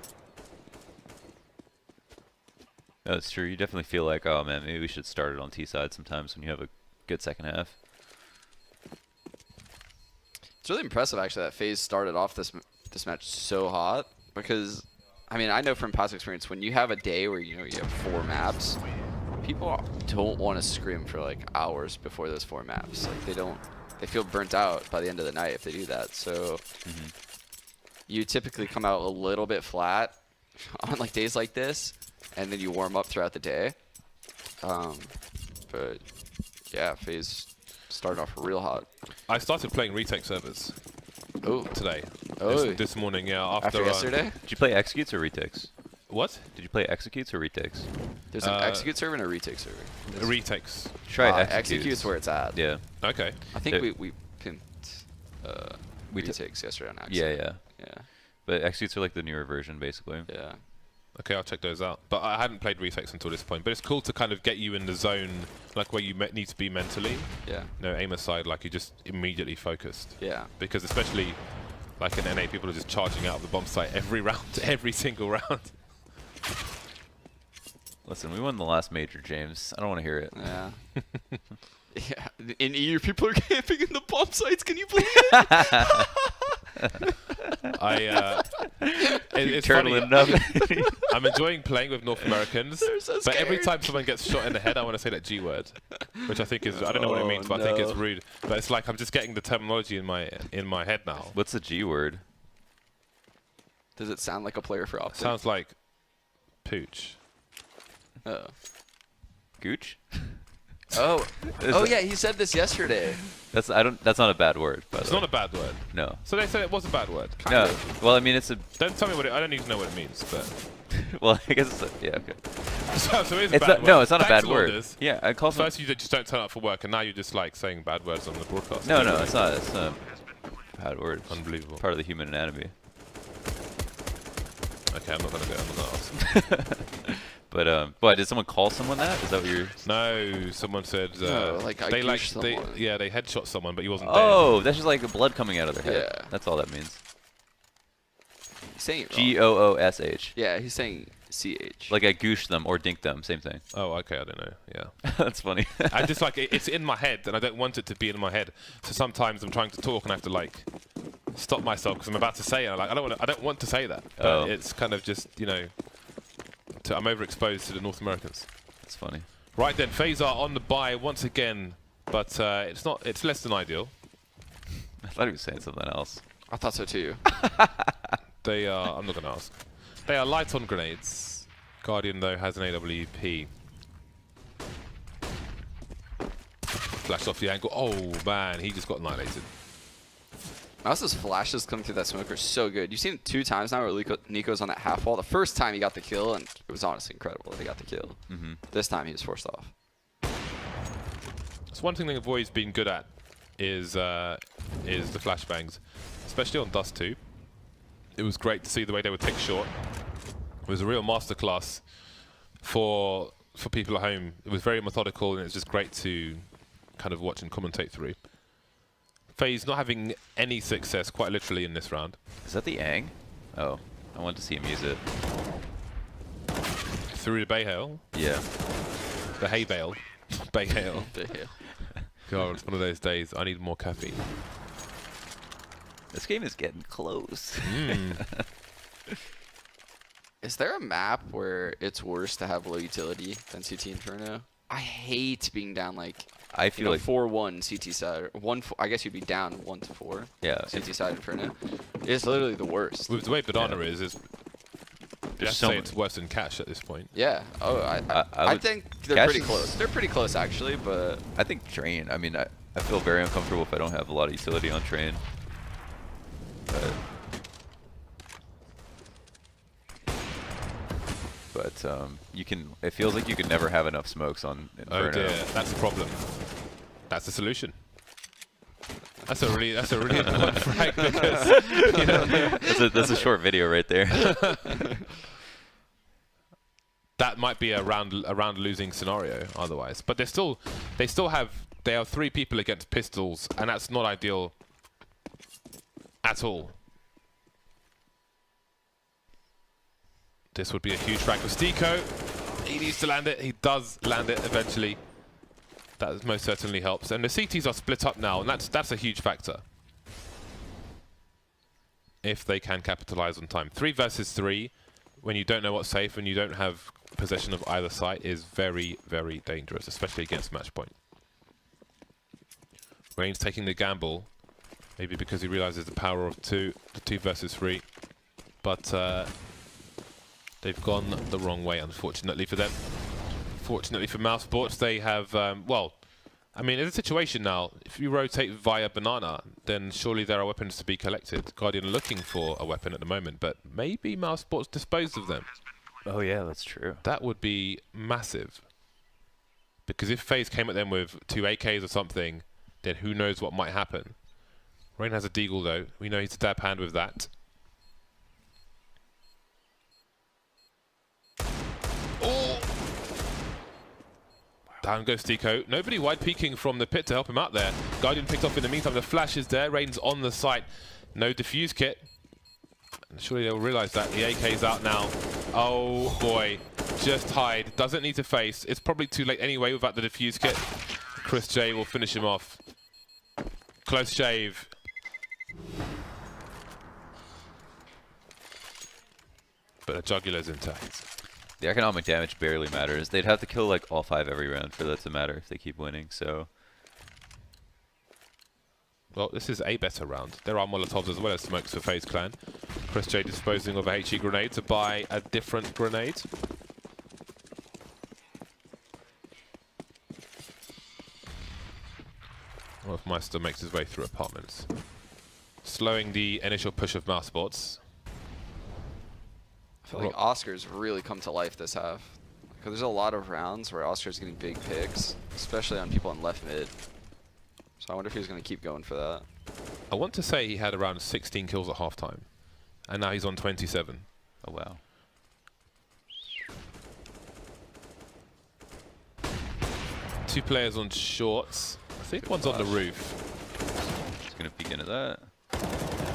No, that's true. You definitely feel like, oh man, maybe we should start it on T side sometimes when you have a good second half. It's really impressive actually that FaZe started off this match so hot, because I mean, I know from past experience, when you have a day where you have 4 maps, people don't want to scrim for like hours before those 4 maps. Like they feel burnt out by the end of the night if they do that. So you typically come out a little bit flat on like days like this, and then you warm up throughout the day. But yeah, FaZe started off real hot. I started playing retake servers today. This morning, yeah. After yesterday? Did you play executes or retakes? What? Did you play executes or retakes? There's an execute server and a retake server. Retakes. Try Execute's where it's at. Yeah. Okay. I think we pimped retakes yesterday on accident. Yeah. But executes are like the newer version, basically. Yeah. Okay, I'll check those out. But I hadn't played retakes until this point. But it's cool to kind of get you in the zone, like where you need to be mentally. Yeah. Aim aside, like you're just immediately focused. Yeah. Because especially like in NA, people are just charging out of the bomb site every round, every single round. Listen, we won the last major, James. I don't want to hear it. Yeah. Yeah. In EU, people are camping in the bomb sites. Can you believe it? It's Turtling funny. it up. I'm enjoying playing with North Americans, so but every scared. time someone gets shot in the head, I want to say that G word, which I think is, I don't know what it means, but I think it's rude. But it's like I'm just getting the terminology in my head now. What's the G word? Does it sound like a player for Optic? Sounds like pooch. Oh. Gooch? Oh. Oh yeah, he said this yesterday. That's not a bad word, by the It's way. not a bad word. No. So they said it was a bad word. No. Well, I mean, it's a. Don't tell me what it. I don't even know what it means, but. Well, I guess it's a. Yeah. Okay. So it is a It's bad not, word. no, it's not a Thanks, bad word. Lourdes. Yeah, I call some. First you just don't turn up for work, and now you're just like saying bad words on the broadcast. No, it's not. It's not a bad word. It's Unbelievable. part of the human anatomy. Okay, I'm not gonna ask. But what? Did someone call someone that? Is that what you're? No, someone said like I they gooshed someone. they headshot someone, but he wasn't Oh, that's just like blood coming out of their head. Yeah. That's all that means. He's saying it wrong. Goosh. Yeah, he's saying CH. Like I gooshed them or dinked them, same thing. dead. Oh, okay, I don't know. Yeah, That's funny. I just like it's in my head, and I don't want it to be in my head. So sometimes I'm trying to talk, and I have to like stop myself because I'm about to say it. Like I don't want to say that. But Oh. it's kind of just I'm overexposed to the North Americans. That's funny. Right then, FaZe are on the bye once again, but it's not. It's less than ideal. I thought he was saying something else. I thought so too. They are. I'm not going to ask. They are light on grenades. Guardian though has an AWP. Flashed off the angle. Oh man, he just got annihilated. Mouse's flashes coming through that smoke are so good. You've seen it 2 times now where Nico's on that half wall. The first time he got the kill, and it was honestly incredible that he got the kill. This time he was forced off. So one thing that Void's been good at is the flashbangs, especially on Dust 2. It was great to see the way they would take short. It was a real masterclass for people at home. It was very methodical, and it's just great to kind of watch and commentate through. FaZe not having any success, quite literally, in this round. Is that the Ang? Oh, I wanted to see him use it. Through the Bay Hail, Yeah. the Hay Bale. Bay Hill. Big hit. God, it's one of those days. I need more caffeine. This game is getting close. Is there a map where it's worse to have low utility than CT Inferno? I hate being down like I feel like 4-1 CT side. Or I guess you'd be down 1-4. Yeah. CT side Inferno. It's literally the worst. With the way Banana is let's so say much. it's worse than Cash at this point. Yeah. Oh, I I would- think they're Cash pretty is- close. They're pretty close actually, but I think Train. I mean, I feel very uncomfortable if I don't have a lot of utility on Train. But you can. It feels like you could never have enough smokes on Inferno. Oh dear, that's the problem. That's the solution. That's a really important frag because you know, That's a short video right there. that might be a round losing scenario otherwise. But they have 3 people against pistols, and that's not ideal at all. This would be a huge frag for Stico. He needs to land it. He does land it eventually. That most certainly helps. And the CTs are split up now, and that's a huge factor. If they can capitalize on time. 3 versus 3, when you don't know what's safe and you don't have possession of either side, is very, very dangerous, especially against match point. Rain's taking the gamble, maybe because he realizes the power of the 2 versus 3. But they've gone the wrong way, unfortunately for them. Fortunately for Mousesports, they have, well, I mean, in a situation now, if you rotate via Banana, then surely there are weapons to be collected. Guardian looking for a weapon at the moment, but maybe Mousesports disposed of them. Oh yeah, that's true. That would be massive. Because if FaZe came at them with 2 AKs or something, then who knows what might happen. Rain has a deagle though. We know he's a dab hand with that. Oh! Down goes Stico. Nobody wide peeking from the pit to help him out there. Guardian picked off in the meantime. The flash is there. Rain's on the site. No defuse kit. And surely they'll realize that. The AK's out now. Oh boy. Just hide. Doesn't need to face. It's probably too late anyway without the defuse kit. Chris J will finish him off. Close shave. But the jugular's intact. The economic damage barely matters. They'd have to kill like all 5 every round for that to matter if they keep winning. So. Well, this is a better round. There are Molotovs as well as smokes for FaZe Clan. Chris J disposing of a HE grenade to buy a different grenade. Wolfmeister makes his way through apartments. Slowing the initial push of Mousesports. I feel like Oscar's really come to life this half. Because there's a lot of rounds where Oscar's getting big picks, especially on people on left mid. So I wonder if he's going to keep going for that. I want to say he had around 16 kills at halftime. And now he's on 27. Oh wow. Two players on shorts. I think one's on the roof. Just gonna peek into that.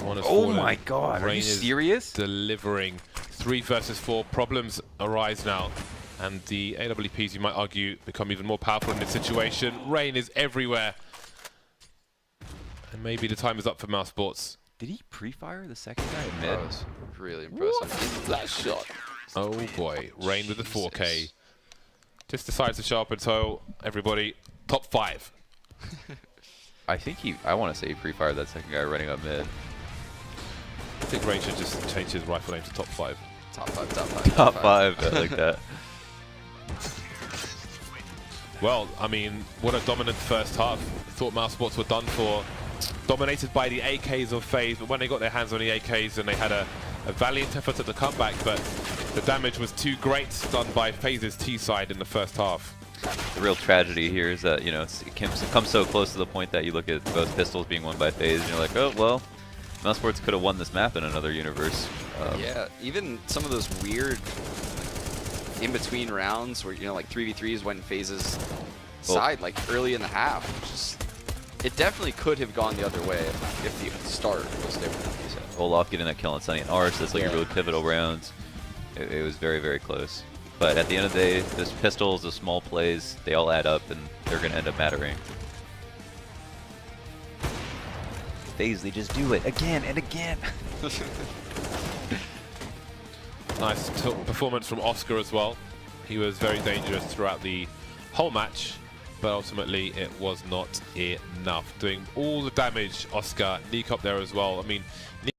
One has Oh fallen. my god, are Rain you is serious? delivering. 3 versus 4. Problems arise now. And the AWPs, you might argue, become even more powerful in this situation. Rain is everywhere. And maybe the time is up for Mousesports. Did he pre-fire the second guy at That mid? was really impressive. What? That shot. Oh boy, Rain with the 4K. Just decides to show up and tell everybody, top 5. I think I want to say he pre-fired that second guy running up mid. I think Rain should just change his rifle name to top 5. Top 5, top 5. Top 5, I like that. Well, I mean, what a dominant first half. Thought Mousesports were done for. Dominated by the AKs of FaZe, but when they got their hands on the AKs and they had a valiant effort at the comeback, but the damage was too great done by FaZe's T side in the first half. The real tragedy here is that, you know, it comes so close to the point that you look at both pistols being won by FaZe and you're like, oh, well, Mousesports could have won this map in another universe. Yeah, even some of those weird in-between rounds where, you know, like 3v3s went FaZe's side, like early in the half. It definitely could have gone the other way if the start was different. Olaf getting that kill on Sunny and Arch, that's like a really pivotal round. It was very, very close. But at the end of the day, those pistols, the small plays, they all add up, and they're going to end up mattering. FaZe, they just do it again and again. Nice performance from Oscar as well. He was very dangerous throughout the whole match, but ultimately it was not enough. Doing all the damage, Oscar, Nick up there as well. I mean,